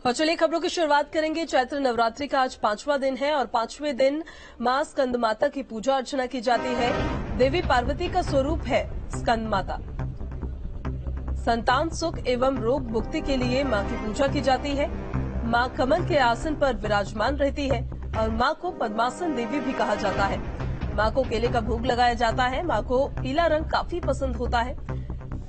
और चलिए खबरों की शुरुआत करेंगे। चैत्र नवरात्रि का आज 5वां दिन है और 5वें दिन मां स्कंद माता की पूजा अर्चना की जाती है। देवी पार्वती का स्वरूप है स्कंद माता। संतान सुख एवं रोग मुक्ति के लिए मां की पूजा की जाती है। मां कमल के आसन पर विराजमान रहती है और मां को पद्मासन देवी भी कहा जाता है। मां को केले का भोग लगाया जाता है। मां को पीला रंग काफी पसंद होता है,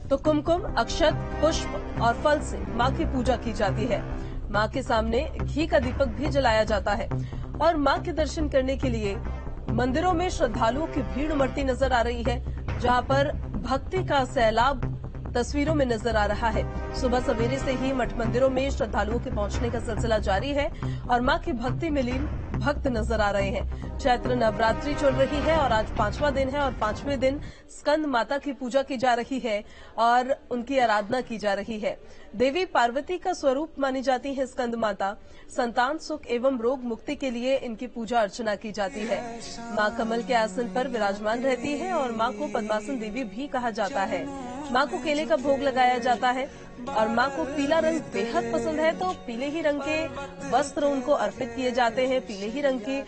तो कुमकुम, अक्षत, पुष्प और फल से मां की पूजा की जाती है। मां के सामने घी का दीपक भी जलाया जाता है और मां के दर्शन करने के लिए मंदिरों में श्रद्धालुओं की भीड़ उमड़ती नजर आ रही है, जहां पर भक्ति का सैलाब तस्वीरों में नजर आ रहा है। सुबह सवेरे से ही मठ मंदिरों में श्रद्धालुओं के पहुंचने का सिलसिला जारी है और मां की भक्ति में लीन भक्त नजर आ रहे हैं। चैत्र नवरात्रि चल रही है और आज 5वां दिन है और 5वें दिन स्कंद माता की पूजा की जा रही है और उनकी आराधना की जा रही है। देवी पार्वती का स्वरूप मानी जाती है स्कंद माता। संतान सुख एवं रोग मुक्ति के लिए इनकी पूजा अर्चना की जाती है। मां कमल के आसन पर विराजमान रहती है और मां को पद्मासन देवी भी कहा जाता है। मां को केले का भोग लगाया जाता है और मां को पीला रंग बेहद पसंद है, तो पीले ही रंग के वस्त्र उनको अर्पित किए जाते हैं। पीले ही रंग की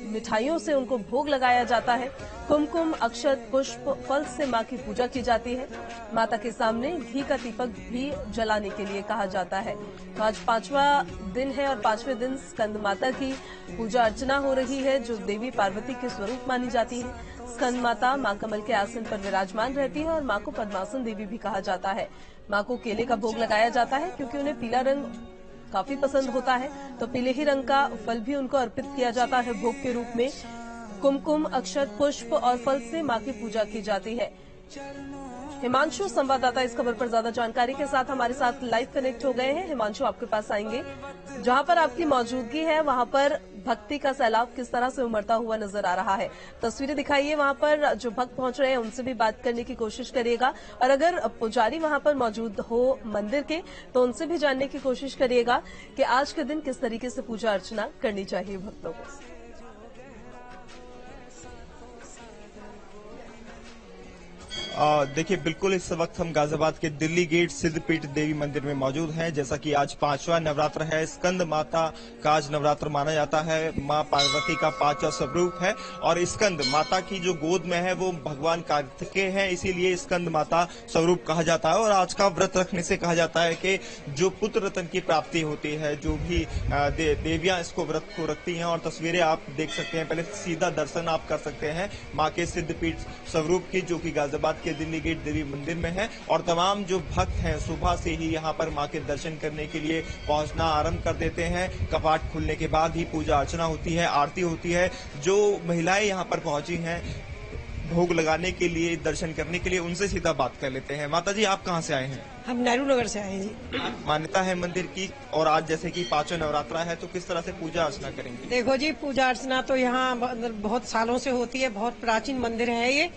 मिठाइयों से उनको भोग लगाया जाता है। कुमकुम, अक्षत, पुष्प, फल से मां की पूजा की जाती है। माता के सामने घी का दीपक भी जलाने के लिए कहा जाता है। तो आज 5वां दिन है और 5वें दिन स्कंद माता की पूजा अर्चना हो रही है, जो देवी पार्वती के स्वरूप मानी जाती है। स्कंद माता मां कमल के आसन पर विराजमान रहती है और मां को पद्मासन देवी भी कहा जाता है। मां को केले का भोग लगाया जाता है क्योंकि उन्हें पीला रंग काफी पसंद होता है, तो पीले ही रंग का फल भी उनको अर्पित किया जाता है भोग के रूप में। कुमकुम, अक्षत, पुष्प और फल से मां की पूजा की जाती है। हिमांशु संवाददाता इस खबर पर ज्यादा जानकारी के साथ हमारे साथ लाइव कनेक्ट हो गए हैं। हिमांशु, आपके पास आएंगे। जहां पर आपकी मौजूदगी है वहां पर भक्ति का सैलाब किस तरह से उमड़ता हुआ नजर आ रहा है? तस्वीरें दिखाइए। वहां पर जो भक्त पहुंच रहे हैं उनसे भी बात करने की कोशिश करिएगा और अगर पुजारी वहां पर मौजूद हो मंदिर के तो उनसे भी जानने की कोशिश करिएगा कि आज के दिन किस तरीके से पूजा अर्चना करनी चाहिए भक्तों को। देखिए, बिल्कुल इस वक्त हम गाजियाबाद के दिल्ली गेट सिद्धपीठ देवी मंदिर में मौजूद हैं। जैसा कि आज 5वां नवरात्र है, स्कंद माता का आज नवरात्र माना जाता है। मां पार्वती का 5वां स्वरूप है और स्कंद माता की जो गोद में है वो भगवान कार्तिकेय है, इसीलिए स्कंद माता स्वरूप कहा जाता है। और आज का व्रत रखने से कहा जाता है कि जो पुत्र रत्न की प्राप्ति होती है, जो भी देवियां इसको व्रत को रखती हैं। और तस्वीरें आप देख सकते हैं, पहले सीधा दर्शन आप कर सकते हैं मां के सिद्धपीठ स्वरूप की, जो कि गाजियाबाद के दिल्ली गेट देवी मंदिर में है। और तमाम जो भक्त हैं सुबह से ही यहाँ पर मां के दर्शन करने के लिए पहुंचना आरंभ कर देते हैं। कपाट खुलने के बाद ही पूजा अर्चना होती है, आरती होती है। जो महिलाएं यहाँ पर पहुंची हैं भोग लगाने के लिए, दर्शन करने के लिए, उनसे सीधा बात कर लेते हैं। माता जी, आप कहाँ से आए हैं? हम नेहरू नगर से आए हैं जी। मान्यता है मंदिर की और आज जैसे कि 5वां नवरात्रा है, तो किस तरह से पूजा अर्चना करेंगे? देखो जी, पूजा अर्चना तो यहाँ बहुत सालों से होती है। बहुत प्राचीन मंदिर है ये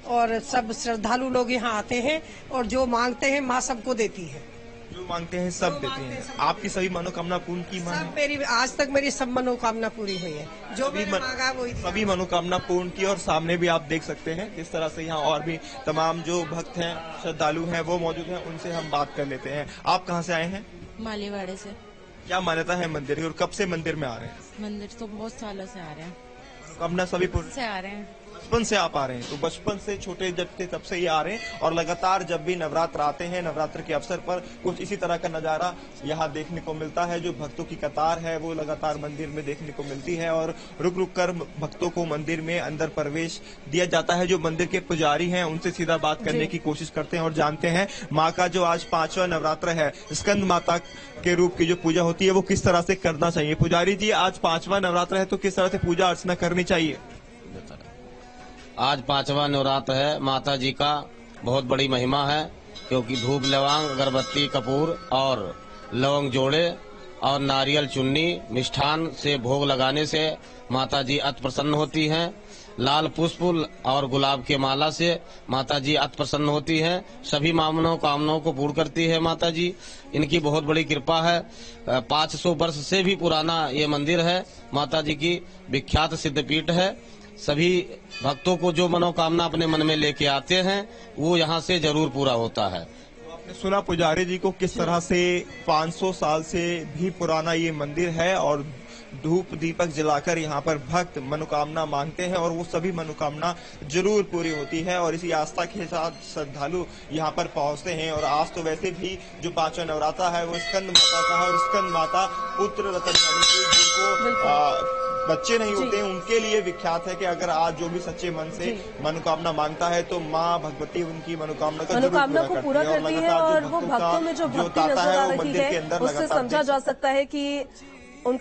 और सब श्रद्धालु लोग यहाँ आते हैं और जो मांगते हैं माँ सबको देती है। जो मांगते हैं सब देती हैं। आपकी सभी मनोकामना पूर्ण की मां है? मेरी आज तक मेरी सब मनोकामना पूरी हुई है। जो भी मांगा वही सभी मनोकामना पूर्ण की। और सामने भी आप देख सकते हैं किस तरह से यहाँ और भी तमाम जो भक्त हैं, श्रद्धालु हैं, वो मौजूद हैं। उनसे हम बात कर लेते हैं। आप कहाँ से आए हैं? मालीवाड़े से। क्या मान्यता है मंदिर की और कब से मंदिर में आ रहे हैं? मंदिर तो बहुत सालों से आ रहे हैं। मनोकामना सभी पूर्ण से आ रहे हैं। बचपन से आप आ रहे हैं? तो बचपन से, छोटे जब थे तब से ही आ रहे हैं और लगातार जब भी नवरात्र आते हैं, नवरात्र के अवसर पर कुछ इसी तरह का नजारा यहाँ देखने को मिलता है। जो भक्तों की कतार है वो लगातार मंदिर में देखने को मिलती है और रुक रुक कर भक्तों को मंदिर में अंदर प्रवेश दिया जाता है। जो मंदिर के पुजारी हैं उनसे सीधा बात करने की कोशिश करते हैं और जानते हैं माँ का जो आज 5वां नवरात्र है, स्कंद माता के रूप की जो पूजा होती है वो किस तरह से करना चाहिए। पुजारी जी, आज 5वां नवरात्र है तो किस तरह से पूजा अर्चना करनी चाहिए? आज 5वां नवरात्र है। माता जी का बहुत बड़ी महिमा है, क्योंकि धूप, लौंग, अगरबत्ती, कपूर और लौंग जोड़े और नारियल चुन्नी मिष्ठान से भोग लगाने से माता जी अति प्रसन्न होती हैं। लाल पुष्प और गुलाब के माला से माता जी अति प्रसन्न होती हैं। सभी कामनाओं को पूर्ण करती है माता जी। इनकी बहुत बड़ी कृपा है। 500 वर्ष से भी पुराना ये मंदिर है। माता जी की विख्यात सिद्धपीठ है। सभी भक्तों को जो मनोकामना अपने मन में लेके आते हैं वो यहाँ से जरूर पूरा होता है। सुना पुजारी जी को किस तरह से 500 साल से भी पुराना ये मंदिर है और धूप दीपक जलाकर यहाँ पर भक्त मनोकामना मांगते हैं और वो सभी मनोकामना जरूर पूरी होती है और इसी आस्था के साथ श्रद्धालु यहाँ पर पहुंचते हैं। और आज तो वैसे भी जो पांचवा नवरात्रा है वो स्कंद माता का है और स्कंद माता पुत्र रतन जिनको बच्चे नहीं होते हैं उनके लिए विख्यात है कि अगर आज जो भी सच्चे मन से मनोकामना मांगता है तो माँ भगवती उनकी मनोकामना को पूरा करती है और वो भक्तों में जो भक्ति नजर आ रही है उससे समझा जा सकता है कि